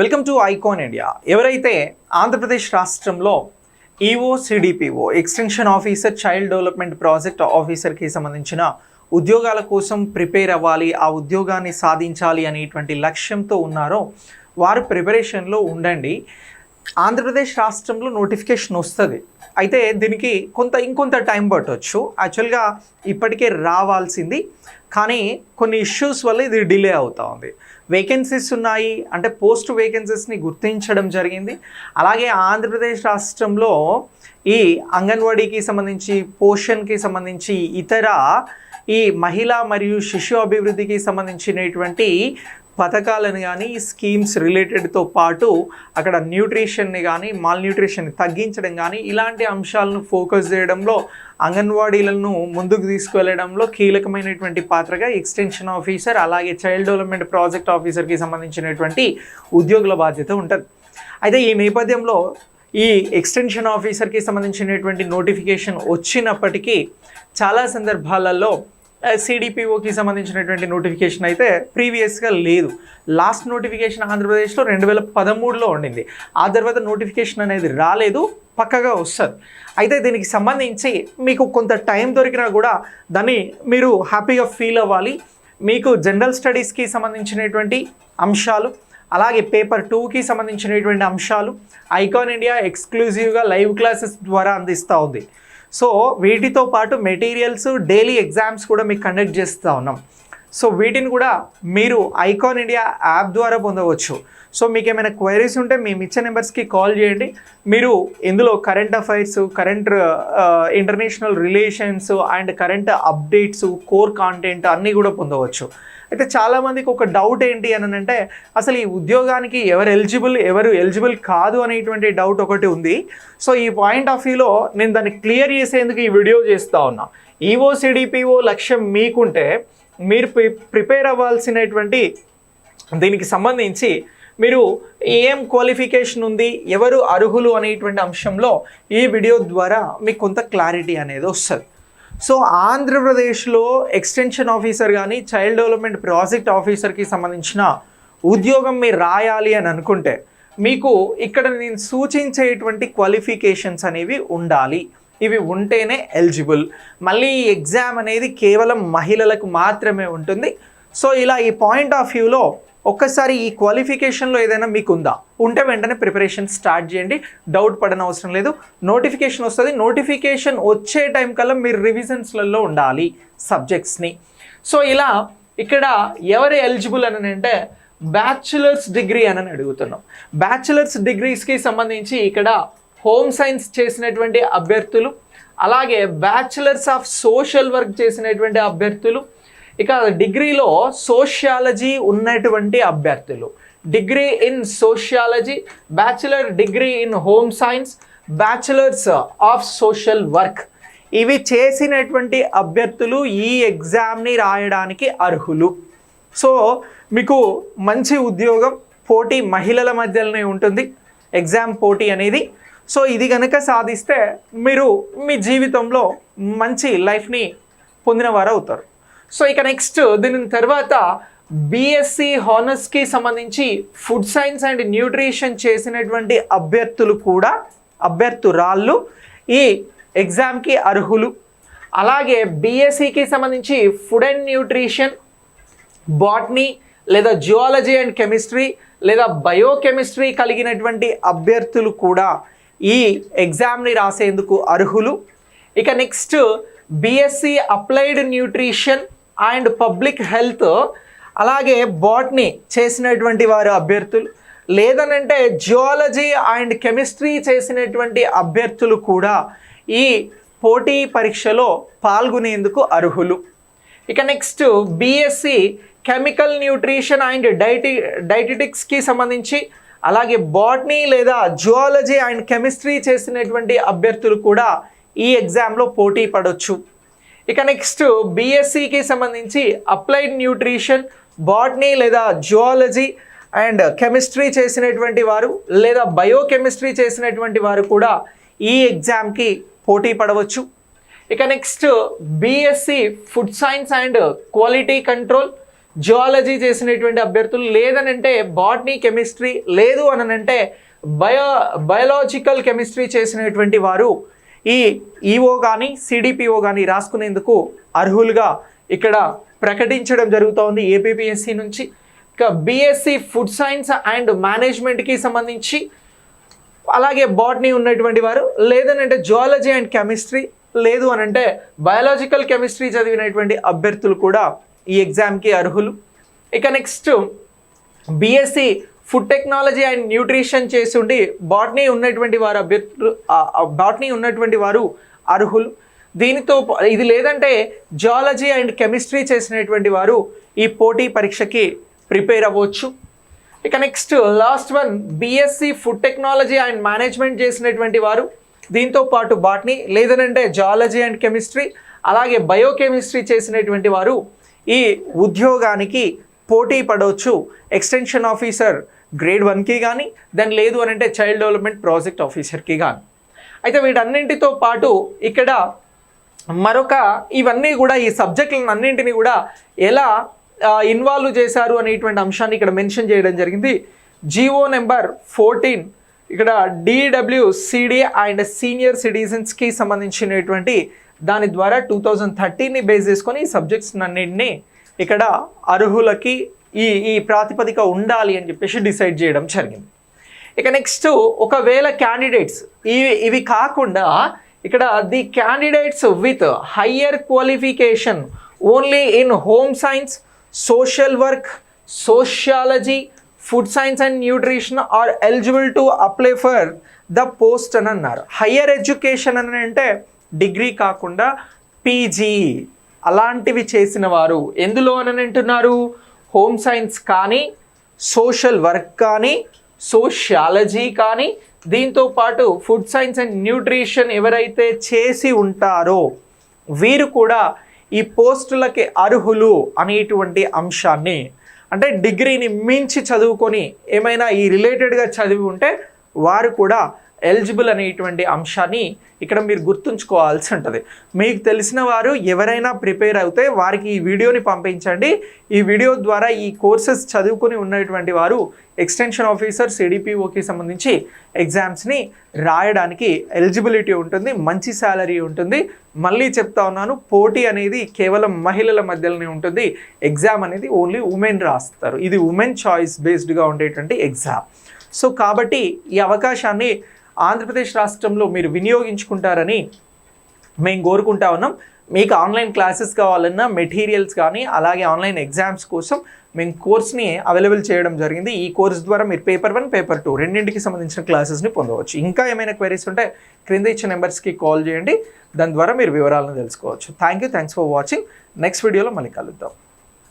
Welcome to icon India. ఎవరైతే ఆంధ్రప్రదేశ్ రాష్ట్రంలో EO CDPO extension officer child development project ఆఫీసర్కి సంబంధించిన ఉద్యోగాల కోసం ప్రిపేర్ అవ్వాలి, ఆ ఉద్యోగాన్ని సాధించాలి అనేటువంటి లక్ష్యంతో ఉన్నారో వారు ప్రిపరేషన్లో ఉండండి. ఆంధ్రప్రదేశ్ రాష్ట్రంలో నోటిఫికేషన్ వస్తుంది, అయితే దీనికి ఇంకొంత టైం పట్టవచ్చు. యాక్చువల్గా ఇప్పటికే రావాల్సింది, కానీ కొన్ని ఇష్యూస్ వల్ల ఇది డిలే అవుతూ ఉంది. వేకెన్సీస్ ఉన్నాయి అంటే పోస్ట్ వేకెన్సీస్ని గుర్తించడం జరిగింది. అలాగే ఆంధ్రప్రదేశ్ రాష్ట్రంలో ఈ అంగన్వాడీకి సంబంధించి, పోషణకి సంబంధించి, ఇతర ఈ మహిళా మరియు శిశు అభివృద్ధికి సంబంధించినటువంటి పథకాలను కానీ స్కీమ్స్ రిలేటెడ్తో పాటు అక్కడ న్యూట్రిషన్ని కానీ మాల్న్యూట్రిషన్ని తగ్గించడం కానీ ఇలాంటి అంశాలను ఫోకస్ చేయడంలో, అంగన్వాడీలను ముందుకు తీసుకువెళ్ళడంలో కీలకమైనటువంటి పాత్రగా ఎక్స్టెన్షన్ ఆఫీసర్ అలాగే చైల్డ్ డెవలప్మెంట్ ప్రాజెక్ట్ ఆఫీసర్కి సంబంధించినటువంటి ఉద్యోగుల బాధ్యత ఉంటుంది. అయితే ఈ నేపథ్యంలో ఈ ఎక్స్టెన్షన్ ఆఫీసర్కి సంబంధించినటువంటి నోటిఫికేషన్ వచ్చినప్పటికీ చాలా సందర్భాలలో సిడిపిఓకి సంబంధించినటువంటి నోటిఫికేషన్ అయితే ప్రీవియస్గా లేదు. లాస్ట్ నోటిఫికేషన్ ఆంధ్రప్రదేశ్లో 2013లో ఉండింది. ఆ తర్వాత నోటిఫికేషన్ అనేది రాలేదు, పక్కగా వస్తుంది. అయితే దీనికి సంబంధించి మీకు కొంత టైం దొరికినా కూడా దాన్ని మీరు హ్యాపీగా ఫీల్ అవ్వాలి. మీకు జనరల్ స్టడీస్కి సంబంధించినటువంటి అంశాలు, అలాగే పేపర్ 2కి సంబంధించినటువంటి అంశాలు ఐకాన్ ఇండియా ఎక్స్క్లూజివ్గా లైవ్ క్లాసెస్ ద్వారా అందిస్తూ ఉంది. సో వీటితో పాటు మెటీరియల్స్, డైలీ ఎగ్జామ్స్ కూడా మీకు కండక్ట్ చేస్తూ ఉన్నాం. సో వీటిని కూడా మీరు ఐకాన్ ఇండియా యాప్ ద్వారా పొందవచ్చు. సో మీకు ఏమైనా క్వైరీస్ ఉంటే మేము ఇచ్చే నెంబర్స్కి కాల్ చేయండి. మీరు ఇందులో current affairs, current international relations and current updates, core content అన్నీ కూడా పొందవచ్చు. అయితే చాలామందికి ఒక డౌట్ ఏంటి అని అంటే, అసలు ఈ ఉద్యోగానికి ఎవరు ఎలిజిబుల్ కాదు అనేటువంటి డౌట్ ఒకటి ఉంది. సో ఈ పాయింట్ ఆఫ్ వ్యూలో నేను దాన్ని క్లియర్ చేసేందుకు ఈ వీడియో చేస్తూ ఉన్నా. ఈఓ సిడిపిఓ లక్ష్యం మీకుంటే మీరు ప్రిపేర్ అవ్వాల్సినటువంటి దీనికి సంబంధించి మీరు ఏం క్వాలిఫికేషన్ ఉంది, ఎవరు అర్హులు అనేటువంటి అంశంలో ఈ వీడియో ద్వారా మీకు కొంత క్లారిటీ అనేది వస్తుంది. సో ఆంధ్రప్రదేశ్లో ఎక్స్టెన్షన్ ఆఫీసర్ కానీ చైల్డ్ డెవలప్మెంట్ ప్రాజెక్ట్ ఆఫీసర్కి సంబంధించిన ఉద్యోగం మీరు రాయాలి అని అనుకుంటే మీకు ఇక్కడ నేను సూచించేటువంటి క్వాలిఫికేషన్స్ అనేవి ఉండాలి. ఇవి ఉంటేనే ఎలిజిబుల్. మళ్ళీ ఈ ఎగ్జామ్ అనేది కేవలం మహిళలకు మాత్రమే ఉంటుంది. సో ఇలా ఈ పాయింట్ ఆఫ్ వ్యూలో ఒక్కసారి ఈ క్వాలిఫికేషన్లో ఏదైనా మీకు ఉందా, ఉంటే వెంటనే ప్రిపరేషన్ స్టార్ట్ చేయండి. డౌట్ పడని అవసరం లేదు. నోటిఫికేషన్ వస్తుంది, నోటిఫికేషన్ వచ్చే టైం కల్లా మీరు రివిజన్స్లలో ఉండాలి సబ్జెక్ట్స్ని. సో ఇలా ఇక్కడ ఎవరు ఎలిజిబుల్ అని అంటే బ్యాచులర్స్ డిగ్రీ అని అడుగుతున్నాం. బ్యాచులర్స్ డిగ్రీస్కి సంబంధించి ఇక్కడ హోమ్ సైన్స్ చేసినటువంటి అభ్యర్థులు, అలాగే బ్యాచులర్స్ ఆఫ్ సోషల్ వర్క్ చేసినటువంటి అభ్యర్థులు, ఇక డిగ్రీలో సోషియాలజీ ఉన్నటువంటి అభ్యర్థులు, degree in sociology, bachelor degree in home science, bachelors of social work, ఇవి చేసినటువంటి అభ్యర్థులు ఈ ఎగ్జామ్ని రాయడానికి అర్హులు. సో మీకు మంచి ఉద్యోగం, పోటీ మహిళల మధ్యలోనే ఉంటుంది ఎగ్జామ్ పోటీ అనేది. సో ఇది కనుక సాధిస్తే మీరు మీ జీవితంలో మంచి లైఫ్ని పొందిన వారు అవుతారు. సో ఇక నెక్స్ట్ దీని తర్వాత బీఎస్సీ హానర్స్కి సంబంధించి ఫుడ్ సైన్స్ అండ్ న్యూట్రిషన్ చేసినటువంటి అభ్యర్థురాళ్ళు ఈ ఎగ్జామ్కి అర్హులు. అలాగే బీఎస్సీకి సంబంధించి ఫుడ్ అండ్ న్యూట్రిషన్, బాటనీ లేదా జియాలజీ అండ్ కెమిస్ట్రీ లేదా బయోకెమిస్ట్రీ కలిగినటువంటి అభ్యర్థులు కూడా ఈ ఎగ్జామ్ని రాసేందుకు అర్హులు. ఇక next BSc applied nutrition and public health అలాగే బాటనీ చేసినటువంటి వారు అభ్యర్థులు, లేదనంటే జియాలజీ అండ్ కెమిస్ట్రీ చేసినటువంటి అభ్యర్థులు కూడా ఈ పోటీ పరీక్షలో పాల్గొనేందుకు అర్హులు. ఇక next BSc chemical nutrition and డైటెటిక్స్కి సంబంధించి, అలాగే బాటనీ లేదా జియాలజీ అండ్ కెమిస్ట్రీ చేసినటువంటి అభ్యర్థులు కూడా ఈ ఎగ్జామ్లో పోటీ పడవచ్చు. ఇక నెక్స్ట్ బీఎస్సీకి సంబంధించి అప్లైడ్ న్యూట్రిషన్, బాటనీ లేదా జియాలజీ అండ్ కెమిస్ట్రీ చేసినటువంటి వారు లేదా బయోకెమిస్ట్రీ చేసినటువంటి వారు కూడా ఈ ఎగ్జామ్కి పోటీ పడవచ్చు. ఇక next BSc food science and quality control, geology చేసినటువంటి అభ్యర్థులు, లేదనంటే బాటనీ కెమిస్ట్రీ, లేదు అనంటే బయోలాజికల్ కెమిస్ట్రీ చేసినటువంటి వారు ఈ ఈఓ కానీ సిడిపిఓ కానీ రాసుకునేందుకు అర్హులుగా ఇక్కడ ప్రకటించడం జరుగుతోంది ఏపీపీఎస్సి నుంచి. ఇక బీఎస్సీ ఫుడ్ సైన్స్ అండ్ మేనేజ్మెంట్కి సంబంధించి, అలాగే బాటనీ ఉన్నటువంటి వారు, లేదనంటే జువాలజీ అండ్ కెమిస్ట్రీ, లేదు అనంటే బయాలజికల్ కెమిస్ట్రీ చదివినటువంటి అభ్యర్థులు కూడా ఈ ఎగ్జామ్కి అర్హులు. ఇక next BSc food technology and nutrition చేసి ఉండి బాటనీ ఉన్నటువంటి వారు బాటనీ ఉన్నటువంటి వారు అర్హులు. దీనితో ఇది లేదంటే జియాలజీ అండ్ కెమిస్ట్రీ చేసినటువంటి వారు ఈ పోటీ పరీక్షకి ప్రిపేర్ అవ్వచ్చు. ఇక next last one BSc food technology and management చేసినటువంటి వారు, దీంతో పాటు బాటనీ, లేదనంటే జియాలజీ అండ్ కెమిస్ట్రీ, అలాగే బయోకెమిస్ట్రీ చేసినటువంటి వారు ఈ ఉద్యోగానికి పోటీ పడవచ్చు. ఎక్స్టెన్షన్ ఆఫీసర్ గ్రేడ్ 1కి కానీ, దాని లేదు అనంటే చైల్డ్ డెవలప్మెంట్ ప్రాజెక్ట్ ఆఫీసర్కి కానీ. అయితే వీటన్నింటితో పాటు ఇక్కడ మరొక ఇవన్నీ కూడా ఈ సబ్జెక్టులను అన్నింటినీ కూడా ఎలా ఇన్వాల్వ్ చేశారు అనేటువంటి అంశాన్ని ఇక్కడ మెన్షన్ చేయడం జరిగింది. జిఓ నెంబర్ 14 ఇక్కడ DWCD అండ్ సీనియర్ సిటిజన్స్కి సంబంధించినటువంటి దాని ద్వారా 2013ని బేస్ చేసుకొని ఈ సబ్జెక్ట్స్ అన్నింటినీ ఇక్కడ అర్హులకి ఈ ప్రాతిపదిక ఉండాలి అని చెప్పేసి డిసైడ్ చేయడం జరిగింది. ఇక నెక్స్ట్ ఒకవేళ క్యాండిడేట్స్ ఇవి కాకుండా ఇక్కడ the candidates with higher qualification only in home science, social work, sociology, food science and nutrition are eligible to apply for the post అని అన్నారు. హయ్యర్ ఎడ్యుకేషన్ అని అంటే డిగ్రీ కాకుండా పీజీ అలాంటివి చేసిన వారు ఎందులో అని అంటున్నారు? హోమ్ సైన్స్ కానీ, సోషల్ వర్క్ కానీ, సోషియాలజీ కానీ, దీంతో పాటు ఫుడ్ సైన్స్ అండ్ న్యూట్రిషన్ ఎవరైతే చేసి ఉంటారో వీరు కూడా ఈ పోస్టులకి అర్హులు అనేటువంటి అంశాన్ని, అంటే డిగ్రీని మించి చదువుకొని ఏమైనా ఈ రిలేటెడ్గా చదివి ఉంటే వారు కూడా ఎలిజిబుల్ అనేటువంటి అంశాన్ని ఇక్కడ మీరు గుర్తుంచుకోవాల్సి ఉంటుంది. మీకు తెలిసిన వారు ఎవరైనా ప్రిపేర్ అవుతే వారికి ఈ వీడియోని పంపించండి. ఈ వీడియో ద్వారా ఈ కోర్సెస్ చదువుకొని ఉన్నటువంటి వారు ఎక్స్టెన్షన్ ఆఫీసర్ సిడిపిఓకి సంబంధించి ఎగ్జామ్స్ని రాయడానికి ఎలిజిబిలిటీ ఉంటుంది, మంచి శాలరీ ఉంటుంది. మళ్ళీ చెప్తా ఉన్నాను, పోటీ అనేది కేవలం మహిళల మధ్యలోనే ఉంటుంది. ఎగ్జామ్ అనేది ఓన్లీ ఉమెన్ రాస్తారు. ఇది ఉమెన్ చాయిస్ బేస్డ్గా ఉండేటువంటి ఎగ్జామ్. సో కాబట్టి ఈ అవకాశాన్ని ఆంధ్రప్రదేశ్ రాష్ట్రంలో మీరు వినియోగించుకుంటారని మేము కోరుకుంటా ఉన్నాం. మీకు ఆన్లైన్ క్లాసెస్ కావాలన్నా మెటీరియల్స్ కానీ, అలాగే ఆన్లైన్ ఎగ్జామ్స్ కోసం మేము కోర్స్ని అవైలబుల్ చేయడం జరిగింది. ఈ కోర్స్ ద్వారా మీరు పేపర్ 1, పేపర్ 2 రెండింటికి సంబంధించిన క్లాసెస్ని పొందవచ్చు. ఇంకా ఏమైనా క్వైరీస్ ఉంటే క్రింద ఇచ్చిన నెంబర్స్కి కాల్ చేయండి, దాని ద్వారా మీరు వివరాలను తెలుసుకోవచ్చు. Thanks for watching. నెక్స్ట్ వీడియోలో మళ్ళీ కలుద్దాం.